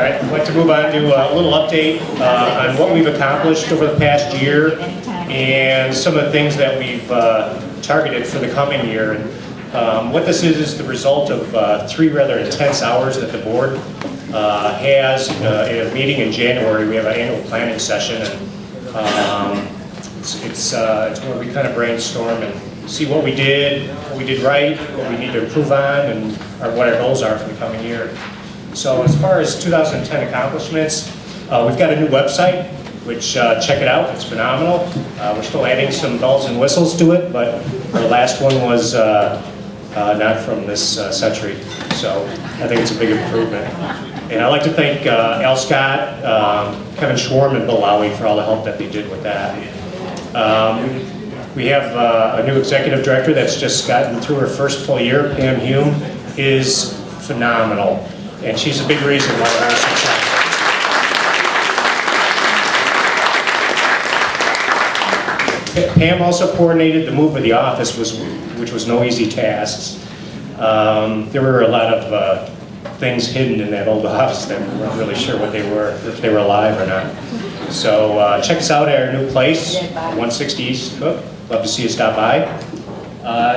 All right, I'd like to move on to a little update on what we've accomplished over the past year and some of the things that we've targeted for the coming year. And what this is the result of 3 rather intense hours that the board has in a meeting in January. We have an annual planning session, and it's where we kind of brainstorm and see what we did right, what we need to improve on, and what our goals are for the coming year. So as far as 2010 accomplishments, we've got a new website, which check it out, it's phenomenal. We're still adding some bells and whistles to it, but our last one was not from this century, so I think it's a big improvement. And I'd like to thank Al Scott, Kevin Schwarm, and Bill Lowy for all the help that they did with that. We have a new executive director that's just gotten through her first full year. Pam Hume is phenomenal. And she's a big reason why we're successful. Pam also coordinated the move of the office, which was no easy task. There were a lot of things hidden in that old office that we weren't really sure what they were, if they were alive or not. So check us out at our new place, 160 East Cook. Love to see you stop by.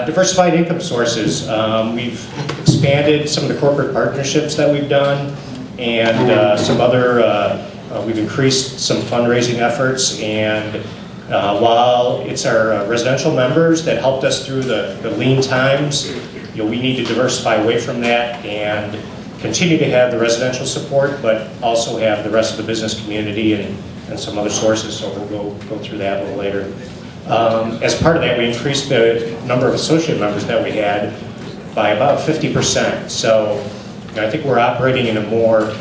Diversified income sources. We've expanded some of the corporate partnerships that we've done, and some other, we've increased some fundraising efforts, and while it's our residential members that helped us through the lean times, we need to diversify away from that and continue to have the residential support, but also have the rest of the business community and some other sources, so we'll go through that a little later. As part of that, we increased the number of associate members that we had by about 50%. So I think we're operating in a more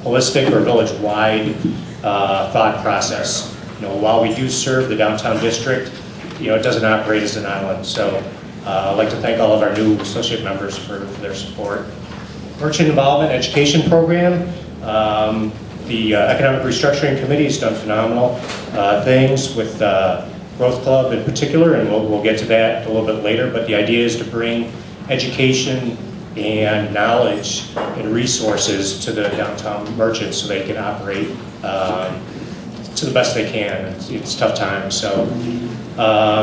holistic or village-wide thought process. While we do serve the downtown district, it doesn't operate as an island. So I'd like to thank all of our new associate members for their support. Merchant Involvement Education Program. The Economic Restructuring Committee has done phenomenal things with Growth Club in particular, and we'll get to that a little bit later, but the idea is to bring education and knowledge and resources to the downtown merchants so they can operate to the best they can. It's tough times. So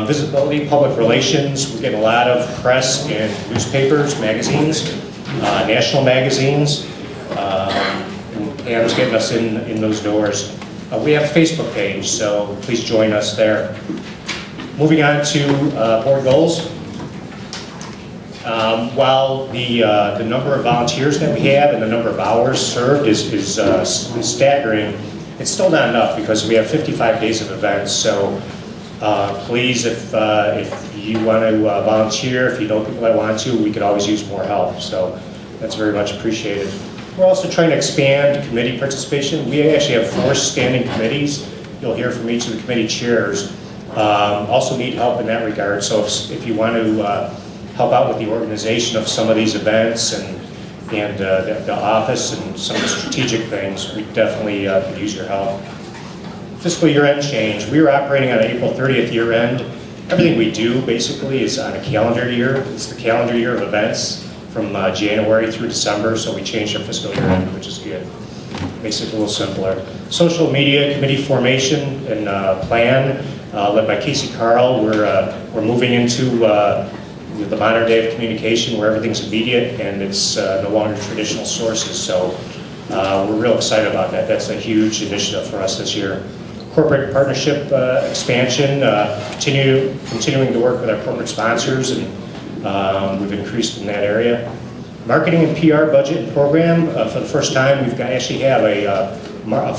visibility, public relations, we're getting a lot of press in newspapers, magazines, national magazines, and Pam's getting us in those doors. We have a Facebook page, so please join us there. Moving on to board goals. While the number of volunteers that we have and the number of hours served is staggering, it's still not enough because we have 55 days of events. So please, if you want to volunteer, if you don't want to, we could always use more help. So that's very much appreciated. We're also trying to expand committee participation. We actually have 4 standing committees. You'll hear from each of the committee chairs. Also need help in that regard. So if you want to help out with the organization of some of these events and the office and some of the strategic things, we definitely could use your help. Fiscal year end change. We are operating on an April 30th year end. Everything we do basically is on a calendar year. It's the calendar year of events from January through December, so we changed our fiscal year end, which is good. Makes it a little simpler. Social media committee formation and plan, led by Casey Carl. We're moving into the modern day of communication where everything's immediate and it's no longer traditional sources. So we're real excited about that. That's a huge initiative for us this year. Corporate partnership expansion, continuing to work with our corporate sponsors, and we've increased in that area. Marketing and PR budget and program. For the first time, we've actually have a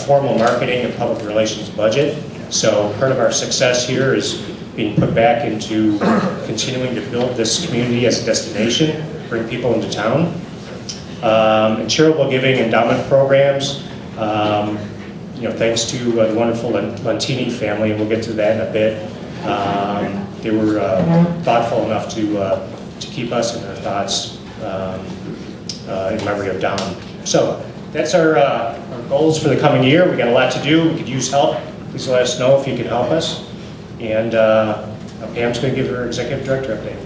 formal marketing and public relations budget. So part of our success here is being put back into continuing to build this community as a destination, bring people into town. And charitable giving endowment programs. Thanks to the wonderful Lentini family, and we'll get to that in a bit. They were thoughtful enough to keep us in their thoughts in memory of Don. So that's our goals for the coming year. We got a lot to do. We could use help. Please let us know if you can help us. And Pam's going to give her executive director update.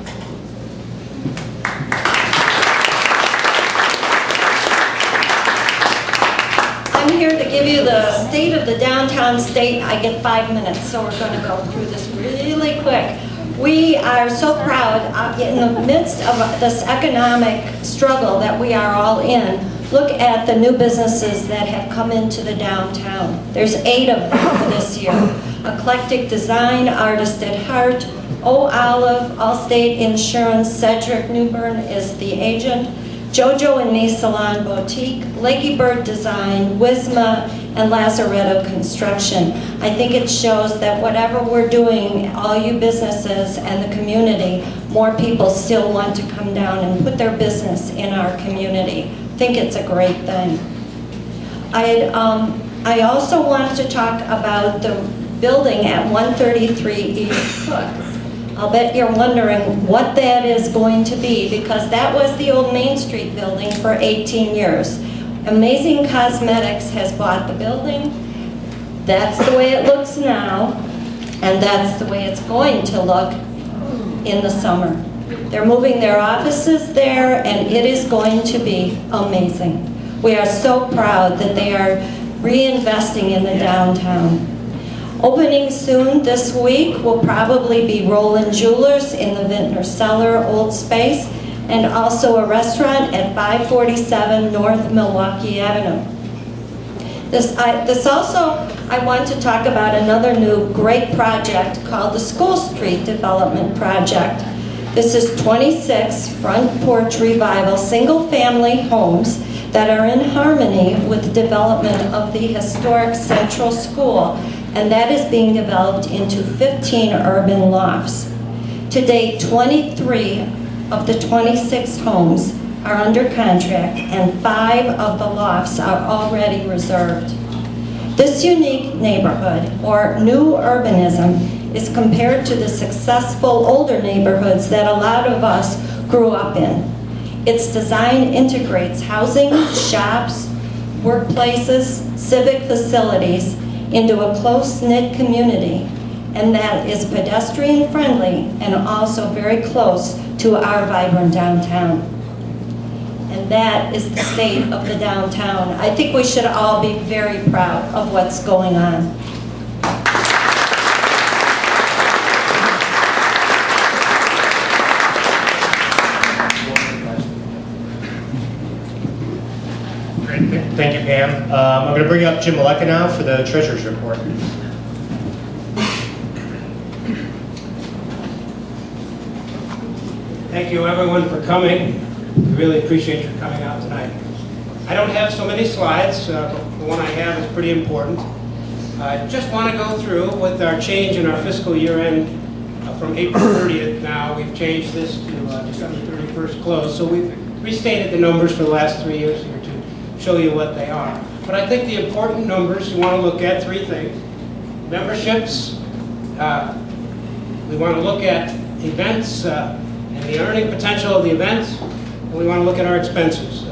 give you the state of the downtown state. I get 5 minutes, so we're going to go through this really quick. We are so proud in the midst of this economic struggle that we are all in. Look at the new businesses that have come into the downtown. There's 8 of them this year. Eclectic Design, Artist at Heart, Olive, Allstate Insurance, Cedric Newbern is the agent, Jojo and Me Salon Boutique, Lakey Bird Design, Wisma, and Lazaretto Construction. I think it shows that whatever we're doing, all you businesses and the community, more people still want to come down and put their business in our community. I think it's a great thing. I also wanted to talk about the building at 133 East Cook. I'll bet you're wondering what that is going to be, because that was the old Main Street building for 18 years. Amazing Cosmetics has bought the building. That's the way it looks now, and that's the way it's going to look in the summer. They're moving their offices there, and it is going to be amazing. We are so proud that they are reinvesting in the downtown. Opening soon this week will probably be Roland Jewelers in the Vintner Cellar old space, and also a restaurant at 547 North Milwaukee Avenue. I want to talk about another new great project called the School Street Development Project. This is 26 front porch revival single-family homes that are in harmony with the development of the historic Central School, and that is being developed into 15 urban lofts. To date, 23 of the 26 homes are under contract, and 5 of the lofts are already reserved. This unique neighborhood, or new urbanism, is compared to the successful older neighborhoods that a lot of us grew up in. Its design integrates housing, shops, workplaces, civic facilities into a close-knit community, and that is pedestrian friendly and also very close to our vibrant downtown. And that is the state of the downtown. I think we should all be very proud of what's going on. Great, thank you, Pam. I'm going to bring up Jim Maleka now for the Treasurer's Report. Thank you, everyone, for coming. We really appreciate your coming out tonight. I don't have so many slides, but the one I have is pretty important. I just want to go through with our change in our fiscal year end from April 30th now. We've changed this to December 31st close, so we've restated the numbers for the last 3 years here to show you what they are. But I think the important numbers, you want to look at 3 things. Memberships, we want to look at events, and the earning potential of the events, and we want to look at our expenses.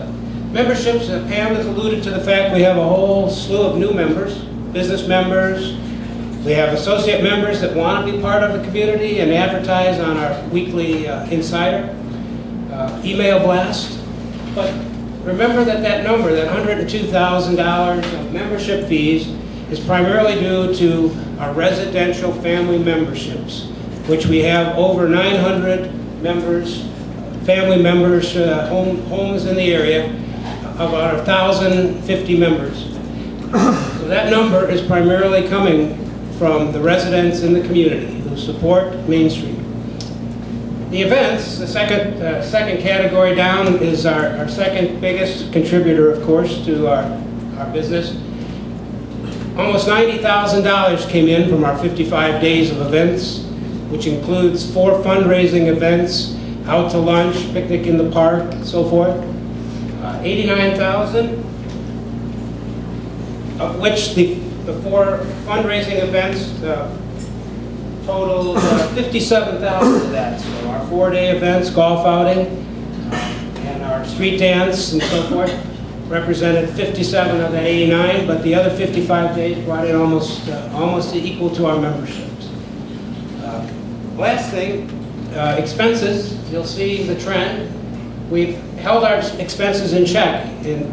Memberships, Pam has alluded to the fact we have a whole slew of new members, business members. We have associate members that want to be part of the community and advertise on our weekly insider email blast. But remember that number, that $102,000 of membership fees, is primarily due to our residential family memberships, which we have over 900 members, family members, homes in the area, about 1,050 members. So that number is primarily coming from the residents in the community who support Main Street. The events, the second category down, is our second biggest contributor, of course, to our business. Almost $90,000 came in from our 55 days of events, which includes 4 fundraising events, out to lunch, picnic in the park, and so forth. 89,000, of which the 4 fundraising events total 57,000 of that. So our 4-day events, golf outing, and our street dance and so forth represented 57 of that 89, but the other 55 days brought in almost equal to our memberships. Last thing, expenses, you'll see the trend. We've held our expenses in check in